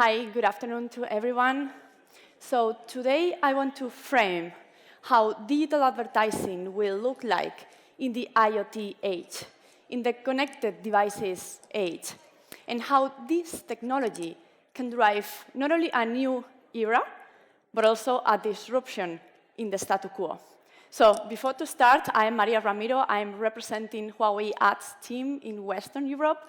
Hi, good afternoon to everyone. So today I want to frame how digital advertising will look like in the IoT age, in the connected devices age, and how this technology can drive not only a new era, but also a disruption in the status quo. So before to start, I'm Maria Ramiro. I'm representing Huawei Ads team in Western Europe.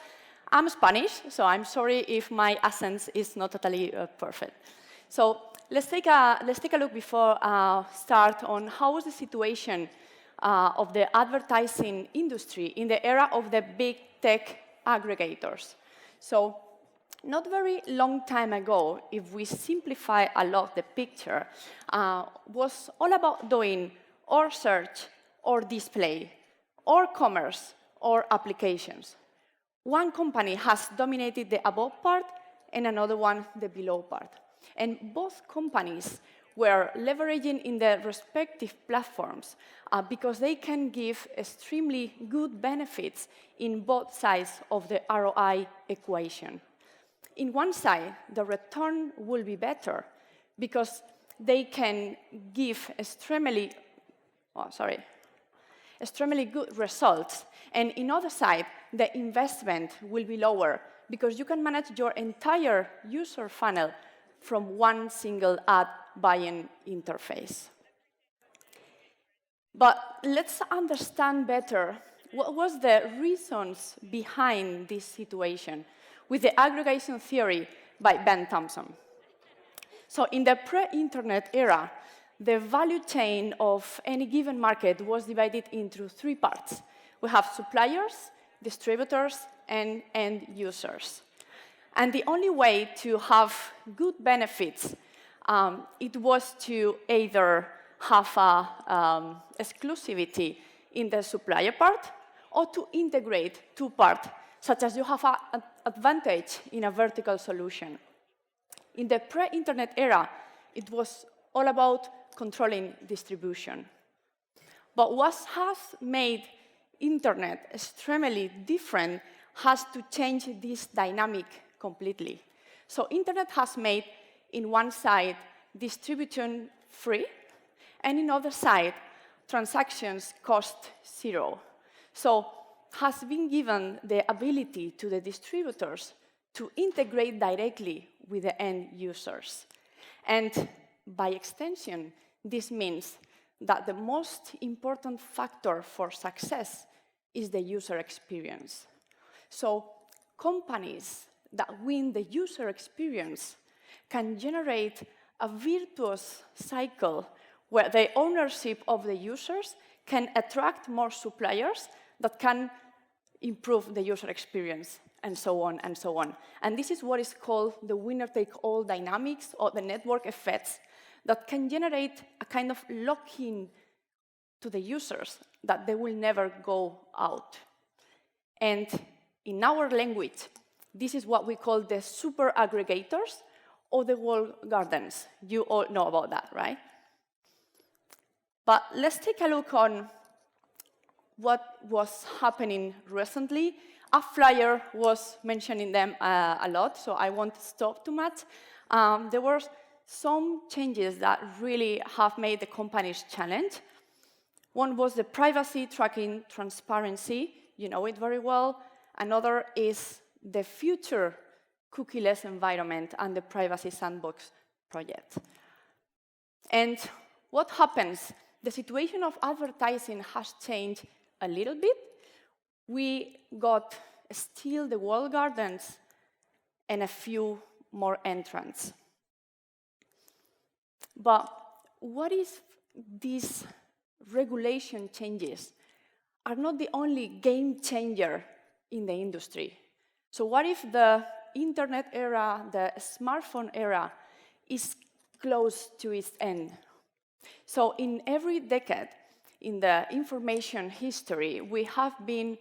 I'm Spanish, so I'm sorry if my accent is not totally perfect. So let's take a look before start on how is the situation of the advertising industry in the era of the big tech aggregators. So not very long time ago, if we simplify a lot the picture, was all about doing or search or display or commerce or applications. One company has dominated the above part and another one the below part. And both companies were leveraging in their respective platforms because they can give extremely good benefits in both sides of the ROI equation. In one side, the return will be better because they can give extremely good results. And in other side, the investment will be lower because you can manage your entire user funnel from one single ad buying interface. But let's understand better what was the reasons behind this situation with the aggregation theory by Ben Thompson. So in the pre-internet era, the value chain of any given market was divided into three parts. We have suppliers, distributors, and end users. And the only way to have good benefits, it was to either have exclusivity in the supplier part or to integrate two parts, such as you have an advantage in a vertical solution. In the pre-internet era, it was all about controlling distribution. But what has made internet extremely different has to change this dynamic completely. So internet has made, in one side, distribution free, and in other side, transactions cost zero. So has been given the ability to the distributors to integrate directly with the end users. And by extension, this means that the most important factor for success is the user experience. So companies that win the user experience can generate a virtuous cycle where the ownership of the users can attract more suppliers that can improve the user experience, and so on and so on. And this is what is called the winner-take-all dynamics or the network effects that can generate a kind of lock-in to the users that they will never go out. And in our language, this is what we call the super aggregators or the walled gardens. You all know about that, right? But let's take a look on what was happening recently. AppFlyer was mentioning them a lot, so I won't stop too much. There were some changes that really have made the companies challenge. One was the privacy tracking transparency. You know it very well. Another is the future cookieless environment and the privacy sandbox project. And what happens? The situation of advertising has changed a little bit. We got still the walled gardens and a few more entrants. But what if these regulation changes are not the only game changer in the industry? So what if the internet era, the smartphone era, is close to its end? So in every decade in the information history, we have been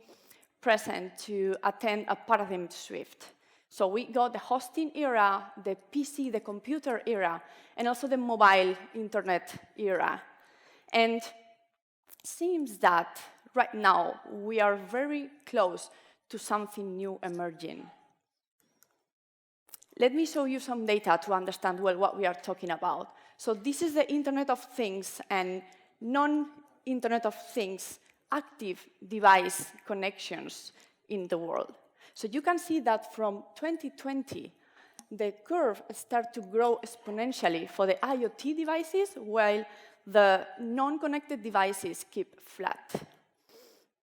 present to attend a paradigm shift. So we got the hosting era, the PC, the computer era, and also the mobile internet era. And it seems that right now we are very close to something new emerging. Let me show you some data to understand well what we are talking about. So this is the Internet of Things and non-Internet of Things active device connections in the world. So you can see that from 2020, the curve started to grow exponentially for the IoT devices, while the non-connected devices keep flat.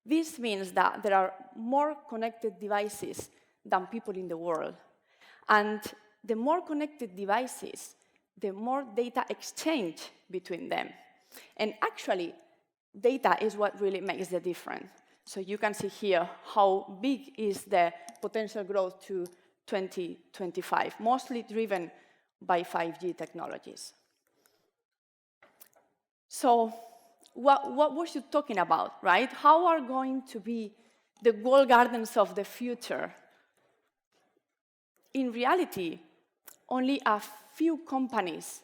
This means that there are more connected devices than people in the world. And the more connected devices, the more data exchange between them. And actually, data is what really makes the difference. So you can see here how big is the potential growth to 2025, mostly driven by 5G technologies. So what was you talking about, right? How are going to be the walled gardens of the future? In reality, only a few companies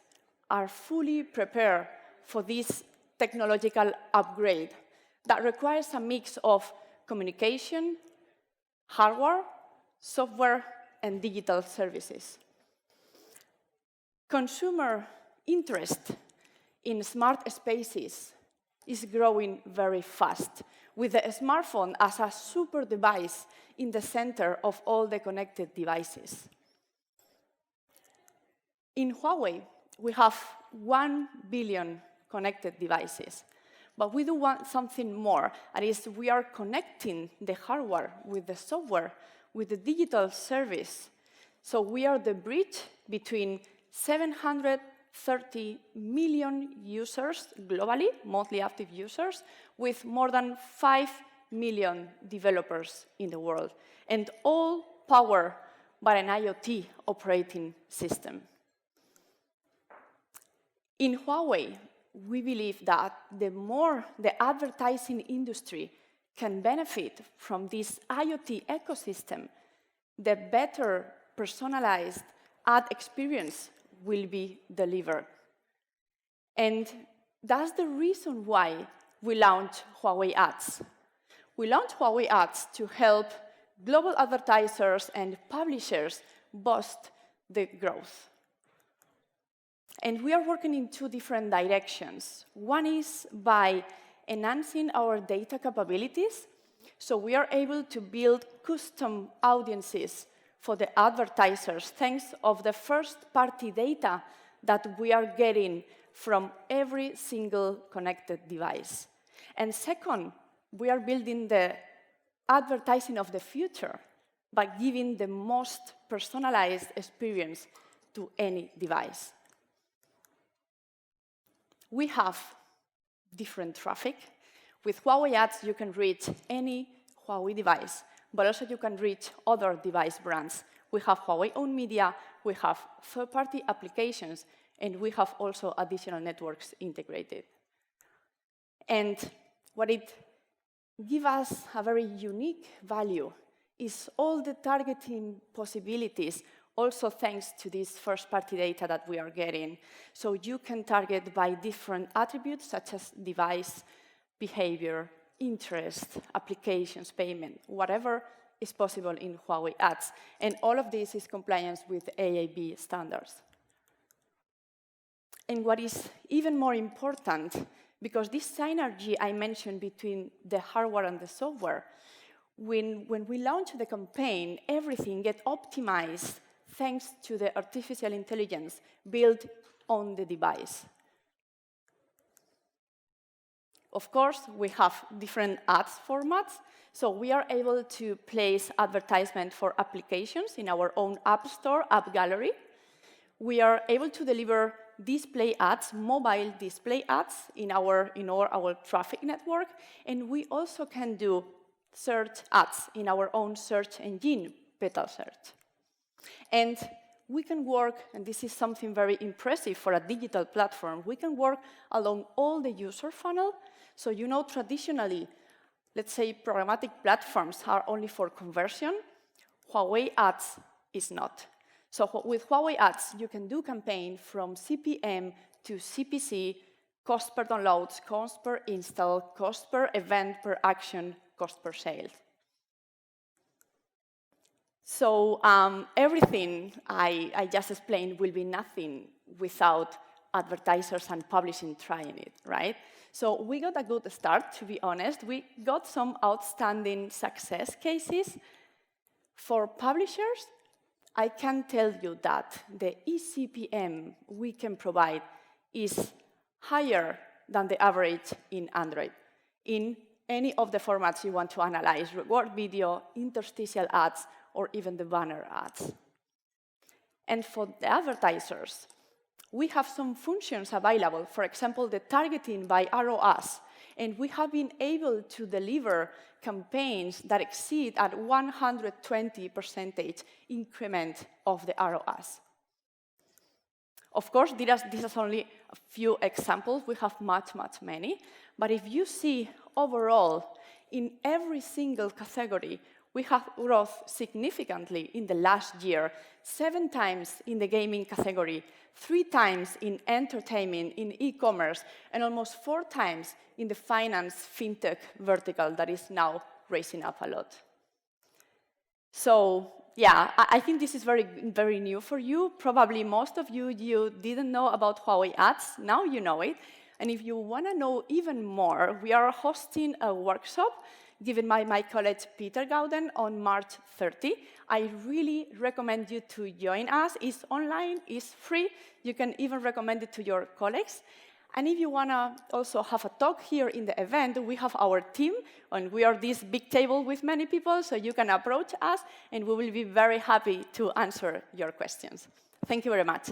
are fully prepared for this technological upgrade that requires a mix of communication, hardware, software, and digital services. Consumer interest in smart spaces is growing very fast, with the smartphone as a super device in the center of all the connected devices. In Huawei, we have 1 billion connected devices, but we do want something more, and is we are connecting the hardware with the software, with the digital service. So we are the bridge between 730 million users globally, monthly active users, with more than 5 million developers in the world, and all powered by an IoT operating system. In Huawei, we believe that the more the advertising industry can benefit from this IoT ecosystem, the better personalized ad experience will be delivered. And that's the reason why we launched Huawei Ads. We launched Huawei Ads to help global advertisers and publishers boost the growth. And we are working in two different directions. One is by enhancing our data capabilities, so we are able to build custom audiences for the advertisers thanks to the first-party data that we are getting from every single connected device. And second, we are building the advertising of the future by giving the most personalized experience to any device. We have different traffic. With Huawei Ads, you can reach any Huawei device, but also you can reach other device brands. We have Huawei-owned media, we have third-party applications, and we have also additional networks integrated. And what it gives us a very unique value is all the targeting possibilities, also thanks to this first-party data that we are getting. So you can target by different attributes, such as device, behavior, interest, applications, payment, whatever is possible in Huawei Ads. And all of this is compliance with AAB standards. And what is even more important, because this synergy I mentioned between the hardware and the software, when we launch the campaign, everything gets optimized thanks to the artificial intelligence built on the device. Of course, we have different ads formats, so we are able to place advertisement for applications in our own app store, app gallery. We are able to deliver display ads, mobile display ads in our traffic network, and we also can do search ads in our own search engine, Petal Search. And we can work, and this is something very impressive for a digital platform, we can work along all the user funnel. So you know, traditionally, let's say programmatic platforms are only for conversion. Huawei Ads is not. So with Huawei Ads, you can do campaign from CPM to CPC, cost per downloads, cost per install, cost per event per action, cost per sale. So everything I just explained will be nothing without advertisers and publishing trying it, right? So we got a good start, to be honest. We got some outstanding success cases. For publishers, I can tell you that the eCPM we can provide is higher than the average in Android, in any of the formats you want to analyze, reward video, interstitial ads, or even the banner ads. And for the advertisers, we have some functions available, for example, the targeting by ROAS, and we have been able to deliver campaigns that exceed at 120% increment of the ROAS. Of course, this is only a few examples. We have much, much many. But if you see overall, in every single category, we have growth significantly in the last year, 7 times in the gaming category, 3 times in entertainment, in e-commerce, and almost 4 times in the finance fintech vertical that is now raising up a lot. So yeah, I think this is very, very new for you. Probably most of you didn't know about Huawei Ads. Now you know it. And if you want to know even more, we are hosting a workshop given by my colleague Peter Gauden on March 30. I really recommend you to join us. It's online, it's free. You can even recommend it to your colleagues. And if you want to also have a talk here in the event, we have our team, and we are this big table with many people, so you can approach us, and we will be very happy to answer your questions. Thank you very much.